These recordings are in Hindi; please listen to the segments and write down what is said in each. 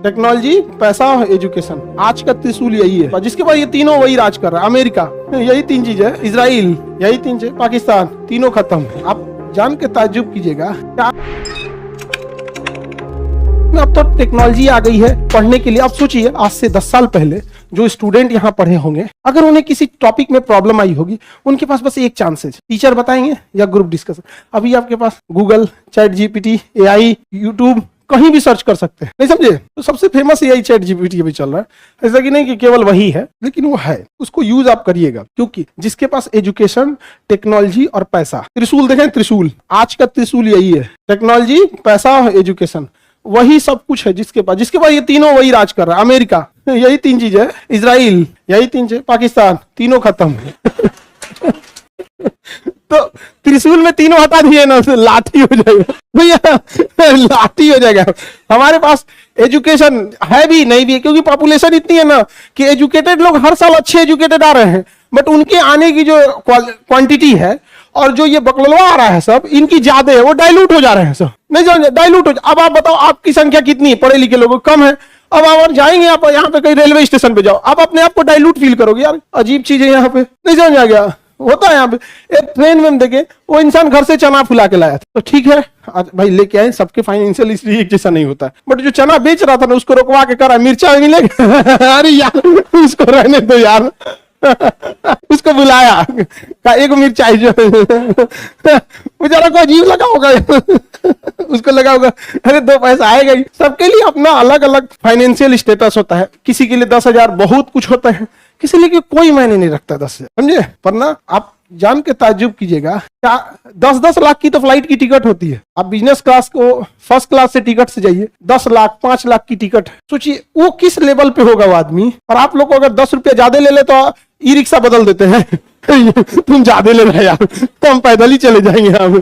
टेक्नोलॉजी, पैसा और एजुकेशन, आज का त्रिशूल यही है। जिसके बाद ये तीनों वही राज कर रहा है। अमेरिका, यही तीन चीज है। इजराइल, यही तीन चीज। पाकिस्तान, तीनों खत्म। आप जान के ताज्जुब कीजिएगा, अब तो टेक्नोलॉजी आ गई है पढ़ने के लिए। आप सोचिए, आज से 10 साल पहले जो स्टूडेंट यहाँ पढ़े होंगे, अगर उन्हें किसी टॉपिक में प्रॉब्लम आई होगी, उनके पास बस एक चांस है, टीचर बताएंगे या ग्रुप डिस्कशन। अभी आपके पास Google, ChatGPT, AI, YouTube, कहीं भी सर्च कर सकते हैं। नहीं समझे? तो सबसे फेमस एआई चैट जीपीटी अभी चल रहा है। ऐसा कि नहीं कि केवल वही है, लेकिन वो है, उसको यूज आप करिएगा। क्योंकि जिसके पास एजुकेशन, टेक्नोलॉजी और पैसा, त्रिशूल देखें, त्रिशूल, आज का त्रिशूल यही है। टेक्नोलॉजी, पैसा और एजुकेशन, वही सब कुछ है जिसके पास ये तीनों वही राज कर रहा है। अमेरिका, यही तीन चीज है। इजराइल, यही तीन चीज। पाकिस्तान, तीनों खत्म। तो त्रिशूल में तीनों हटा दिए ना, लाठी हो जाएगा भैया, लाठी हो जाएगा। हमारे पास एजुकेशन है भी नहीं भी, क्योंकि पॉपुलेशन इतनी है ना कि एजुकेटेड लोग हर साल अच्छे एजुकेटेड आ रहे हैं, बट उनके आने की जो क्वांटिटी है और जो ये बकलवा आ रहा है सब, इनकी ज्यादा है, वो डाइल्यूट हो जा रहे हैं सब। नहीं समझे? डाइल्यूट हो जा। अब आप बताओ, आपकी संख्या कितनी है? पढ़े लिखे लोगों कम है। अब आप जाएंगे, आप यहाँ पे कहीं रेलवे स्टेशन पे जाओ, आप अपने आप को डाइल्यूट फील करोगे, यार अजीब चीज है यहाँ पे। नहीं समझ आ गया? होता है यहाँ पे। एक ट्रेन में देखे, वो इंसान घर से चना फुला के लाया था, तो ठीक है भाई लेके आए, सबके फाइनेंशियल हिस्ट्री एक जैसा नहीं होता है। बट जो चना बेच रहा था ना, उसको रोकवा के करा, मिर्चा मिलेगा। अरे यार उसको रहने दो यार। उसको बुलाया, एक मिर्चाई जो बेचारा को अजीब लगा होगा। उसको लगा होगा अरे 2 पैसा आएगा ही। सबके लिए अपना अलग अलग फाइनेंशियल स्टेटस होता है। किसी के लिए 10,000 बहुत कुछ होता है, किसी लिए कोई मायने नहीं रखता 10,000, समझे? पर ना आप जान के ताज्जुब कीजिएगा, क्या 10-10 लाख की तो फ्लाइट की टिकट होती है। आप बिजनेस क्लास को फर्स्ट क्लास से टिकट से जाइए, 10 लाख 5 लाख की टिकट। सोचिए वो किस लेवल पे होगा वो आदमी। और आप लोग को अगर 10 रुपया ज्यादा ले ले तो ई रिक्शा बदल देते हैं। तुम ज्यादा ले रहे यार, तो हम पैदल ही चले जाएंगे। हम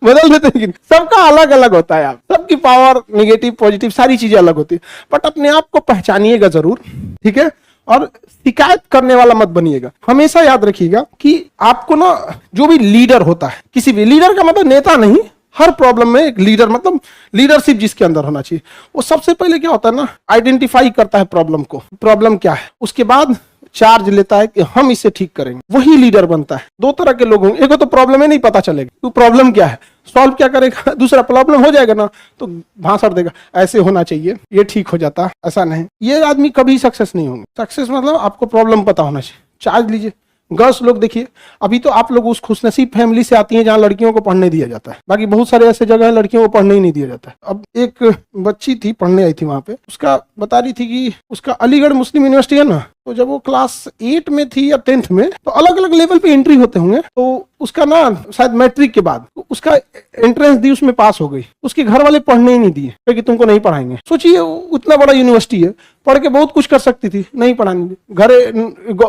बदल देते हैं। सबका अलग अलग होता है यार, सबकी पावर, नेगेटिव पॉजिटिव सारी चीजें अलग होती है। बट अपने आप को पहचानिएगा जरूर, ठीक है? और शिकायत करने वाला मत बनिएगा। हमेशा याद रखिएगा कि आपको ना, जो भी लीडर होता है, किसी भी लीडर का मतलब नेता नहीं, हर प्रॉब्लम में एक लीडर, मतलब लीडरशिप जिसके अंदर होना चाहिए, वो सबसे पहले क्या होता है ना, आइडेंटिफाई करता है प्रॉब्लम को, प्रॉब्लम क्या है, उसके बाद चार्ज लेता है कि हम इसे ठीक करेंगे, वही लीडर बनता है। 2 तरह के लोग होंगे, एक तो प्रॉब्लम ही नहीं पता चलेगा तो प्रॉब्लम क्या है, सॉल्व क्या करेगा। दूसरा प्रॉब्लम हो जाएगा ना तो भाषण देगा, ऐसे होना चाहिए, ये ठीक हो जाता, ऐसा नहीं। ये आदमी कभी सक्सेस नहीं होंगे। सक्सेस मतलब आपको प्रॉब्लम पता होना चाहिए। चार्ज लीजिए। गर्ल्स लोग देखिए, अभी तो आप लोग उस खुशनसीब फैमिली से आती हैं जहां लड़कियों को पढ़ने दिया जाता है, बाकी बहुत सारे ऐसे जगह है लड़कियों को पढ़ने ही नहीं दिया जाता है। अब एक बच्ची थी, पढ़ने आई थी वहां पे, उसका बता रही थी कि उसका अलीगढ़ मुस्लिम यूनिवर्सिटी है ना, तो जब वो क्लास 8 में थी या 10th में, तो अलग अलग लेवल पे एंट्री होते होंगे, तो उसका ना शायद मैट्रिक के बाद उसका एंट्रेंस दी, उसमें पास हो गई। उसके घर वाले पढ़ने ही नहीं दिए, क्योंकि तुमको नहीं पढ़ाएंगे। सोचिए उतना बड़ा यूनिवर्सिटी है, पढ़ के बहुत कुछ कर सकती थी, नहीं पढ़ाने, घर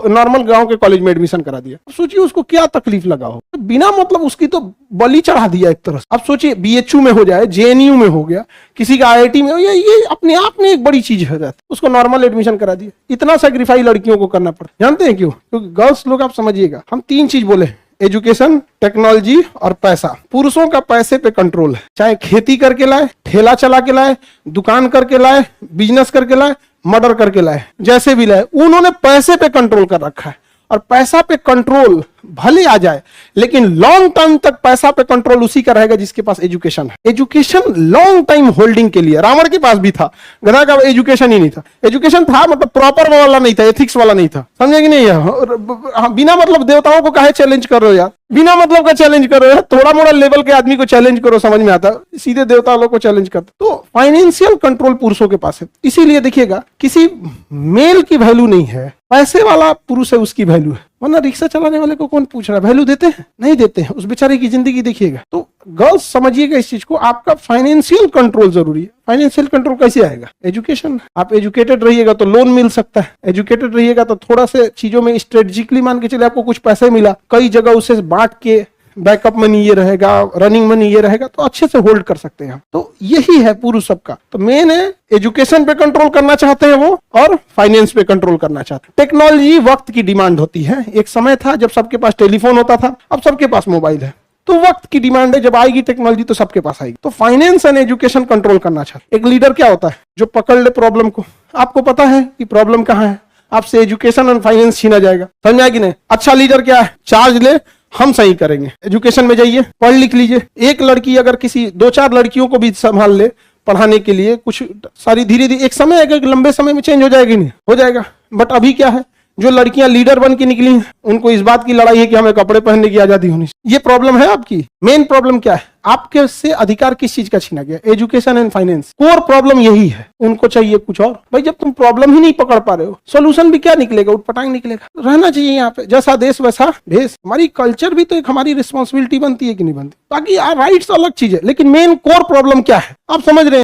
नॉर्मल गांव के कॉलेज में एडमिशन करा दिया। सोचिए उसको क्या तकलीफ लगा हो, बिना मतलब उसकी तो बलि चढ़ा दिया एक तरह से। अब सोचिए BHU में हो जाए, JNU में हो गया, किसी का IIT में हो, ये अपने आप में एक बड़ी चीज हो जाती है। उसको नॉर्मल एडमिशन करा दिया। इतना सेक्रीफाई लड़कियों को करना पड़ा, जानते हैं क्यों? क्योंकि गर्ल्स लोग, आप समझिएगा, हम 3 चीज बोले, एजुकेशन, टेक्नोलॉजी और पैसा। पुरुषों का पैसे पे कंट्रोल है, चाहे खेती करके लाए, ठेला चला के लाए, दुकान करके लाए, बिजनेस करके लाए, मर्डर करके लाए, जैसे भी लाए, उन्होंने पैसे पे कंट्रोल कर रखा है। और पैसा पे कंट्रोल भले आ जाए, लेकिन लॉन्ग टाइम तक पैसा पे कंट्रोल उसी का रहेगा जिसके पास एजुकेशन है। एजुकेशन लॉन्ग टाइम होल्डिंग के लिए, रावण के पास भी था, गधा का एजुकेशन ही नहीं था। एजुकेशन था मतलब प्रॉपर वाला नहीं था, एथिक्स वाला नहीं था, समझे कि नहीं? बिना मतलब देवताओं को काहे चैलेंज कर रहे हो यार, बिना मतलब का चैलेंज कर रहे हो, थोड़ा मोड़ा लेवल के आदमी को चैलेंज करो, समझ में आता, सीधे देवता लोग को चैलेंज करते। तो फाइनेंशियल कंट्रोल पुरुषों के पास है। इसीलिए देखिएगा, किसी मेल की वैल्यू नहीं है, पैसे वाला पुरुष है उसकी वैल्यू है। वरना रिक्शा चलाने वाले को कौन पूछ रहा है? वैल्यू देते हैं? नहीं देते हैं। उस बेचारे की जिंदगी देखिएगा। तो गर्ल्स समझिएगा इस चीज को, आपका फाइनेंशियल कंट्रोल जरूरी है। फाइनेंशियल कंट्रोल कैसे आएगा? एजुकेशन। आप एजुकेटेड रहिएगा तो लोन मिल सकता है, एजुकेटेड रहिएगा तो थोड़ा से चीजों में स्ट्रेटेजिकली मान के चले, आपको कुछ पैसे मिला, कई जगह उसे बांट के बैकअप मनी ये रहेगा, रनिंग मनी ये रहेगा, तो अच्छे से होल्ड कर सकते हैं। तो यही है पुरुष सबका। तो मेन है, एजुकेशन पे कंट्रोल करना चाहते हैं वो, और फाइनेंस पे कंट्रोल करना चाहते हैं। टेक्नोलॉजी वक्त की डिमांड होती है। एक समय था जब सबके पास टेलीफोन होता था, अब सबके पास मोबाइल है। तो वक्त की डिमांड है, जब आएगी टेक्नोलॉजी तो सबके पास आएगी। तो फाइनेंस एंड एजुकेशन कंट्रोल करना चाहते। एक लीडर क्या होता है? जो पकड़ ले प्रॉब्लम को, आपको पता है कि प्रॉब्लम कहाँ है, आपसे एजुकेशन एंड फाइनेंस छीना जाएगा। समझ में आया कि नहीं? अच्छा लीडर क्या है? चार्ज ले, हम सही करेंगे। एजुकेशन में जाइए, पढ़ लिख लीजिए। एक लड़की अगर किसी 2-4 लड़कियों को भी संभाल ले पढ़ाने के लिए, कुछ सारी धीरे धीरे एक समय आएगा, एक लंबे समय में चेंज हो जाएगी, नहीं हो जाएगा। बट अभी क्या है, जो लड़कियां लीडर बन के निकली हैं, उनको इस बात की लड़ाई है कि हमें कपड़े पहनने की आजादी होनी चाहिए। ये प्रॉब्लम है आपकी। मेन प्रॉब्लम क्या है? आपके से अधिकार किस चीज का छीना गया? Education and finance. Core problem यही है। उनको चाहिए कुछ और। भाई जब तुम प्रॉब्लम ही नहीं पकड़ पा रहे हो, सोल्यूशन भी क्या निकलेगा? उठपटांग निकलेगा। रहना चाहिए यहाँ पे, जैसा देश वैसा भेष। हमारी कल्चर भी तो एक हमारी रिस्पॉन्सिबिलिटी बनती है कि नहीं बनती? बाकी राइट्स अलग चीज है, लेकिन मेन कोर प्रॉब्लम क्या है आप समझ रहे हैं?